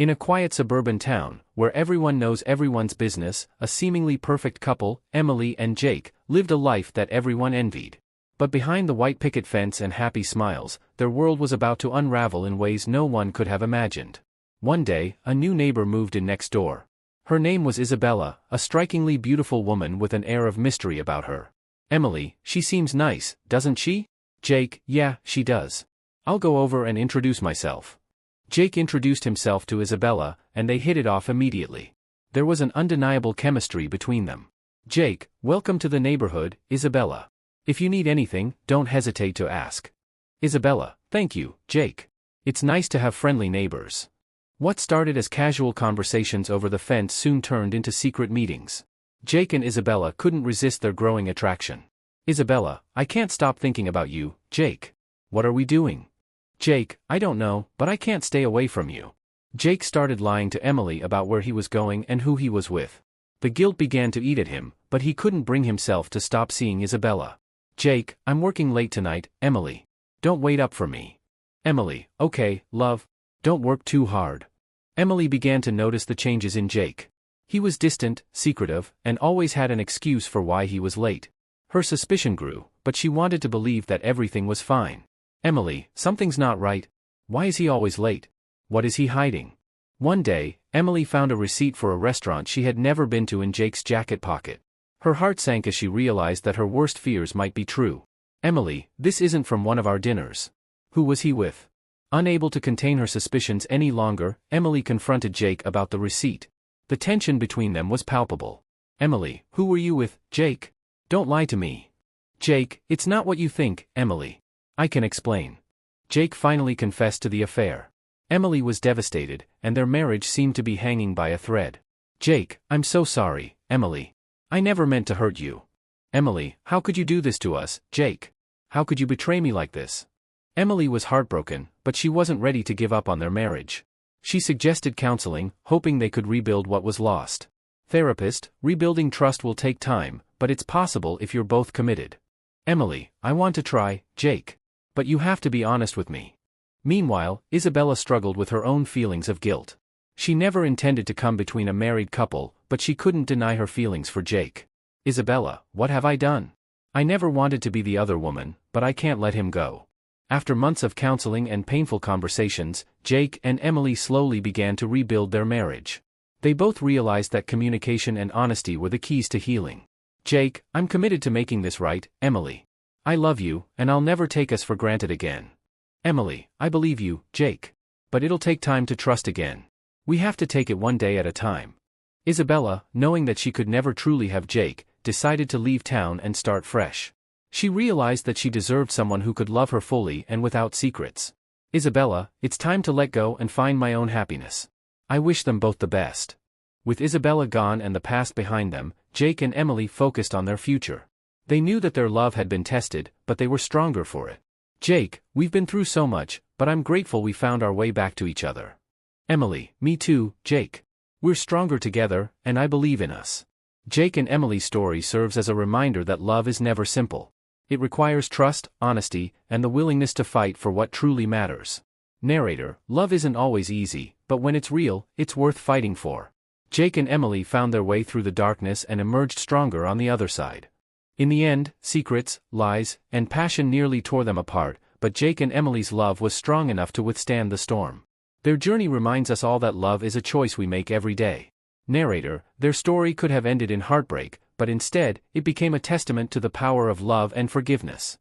In a quiet suburban town, where everyone knows everyone's business, a seemingly perfect couple, Emily and Jake, lived a life that everyone envied. But behind the white picket fence and happy smiles, their world was about to unravel in ways no one could have imagined. One day, a new neighbor moved in next door. Her name was Isabella, a strikingly beautiful woman with an air of mystery about her. Emily, she seems nice, doesn't she? Jake, yeah, she does. I'll go over and introduce myself. Jake introduced himself to Isabella, and they hit it off immediately. There was an undeniable chemistry between them. Jake, welcome to the neighborhood, Isabella. If you need anything, don't hesitate to ask. Isabella, thank you, Jake. It's nice to have friendly neighbors. What started as casual conversations over the fence soon turned into secret meetings. Jake and Isabella couldn't resist their growing attraction. Isabella, I can't stop thinking about you, Jake. What are we doing? Jake, I don't know, but I can't stay away from you. Jake started lying to Emily about where he was going and who he was with. The guilt began to eat at him, but he couldn't bring himself to stop seeing Isabella. Jake, I'm working late tonight, Emily. Don't wait up for me. Emily, okay, love. Don't work too hard. Emily began to notice the changes in Jake. He was distant, secretive, and always had an excuse for why he was late. Her suspicion grew, but she wanted to believe that everything was fine. Emily, something's not right. Why is he always late? What is he hiding? One day, Emily found a receipt for a restaurant she had never been to in Jake's jacket pocket. Her heart sank as she realized that her worst fears might be true. Emily, this isn't from one of our dinners. Who was he with? Unable to contain her suspicions any longer, Emily confronted Jake about the receipt. The tension between them was palpable. Emily, who were you with, Jake? Don't lie to me. Jake, it's not what you think, Emily. I can explain. Jake finally confessed to the affair. Emily was devastated, and their marriage seemed to be hanging by a thread. Jake, I'm so sorry, Emily. I never meant to hurt you. Emily, how could you do this to us, Jake? How could you betray me like this? Emily was heartbroken, but she wasn't ready to give up on their marriage. She suggested counseling, hoping they could rebuild what was lost. Therapist, rebuilding trust will take time, but it's possible if you're both committed. Emily, I want to try, Jake. But you have to be honest with me. Meanwhile, Isabella struggled with her own feelings of guilt. She never intended to come between a married couple, but she couldn't deny her feelings for Jake. Isabella, what have I done? I never wanted to be the other woman, but I can't let him go. After months of counseling and painful conversations, Jake and Emily slowly began to rebuild their marriage. They both realized that communication and honesty were the keys to healing. Jake, I'm committed to making this right, Emily. I love you, and I'll never take us for granted again. Emily, I believe you, Jake. But it'll take time to trust again. We have to take it one day at a time. Isabella, knowing that she could never truly have Jake, decided to leave town and start fresh. She realized that she deserved someone who could love her fully and without secrets. Isabella, it's time to let go and find my own happiness. I wish them both the best. With Isabella gone and the past behind them, Jake and Emily focused on their future. They knew that their love had been tested, but they were stronger for it. Jake, we've been through so much, but I'm grateful we found our way back to each other. Emily, me too, Jake. We're stronger together, and I believe in us. Jake and Emily's story serves as a reminder that love is never simple. It requires trust, honesty, and the willingness to fight for what truly matters. Narrator, love isn't always easy, but when it's real, it's worth fighting for. Jake and Emily found their way through the darkness and emerged stronger on the other side. In the end, secrets, lies, and passion nearly tore them apart, but Jake and Emily's love was strong enough to withstand the storm. Their journey reminds us all that love is a choice we make every day. Narrator, their story could have ended in heartbreak, but instead, it became a testament to the power of love and forgiveness.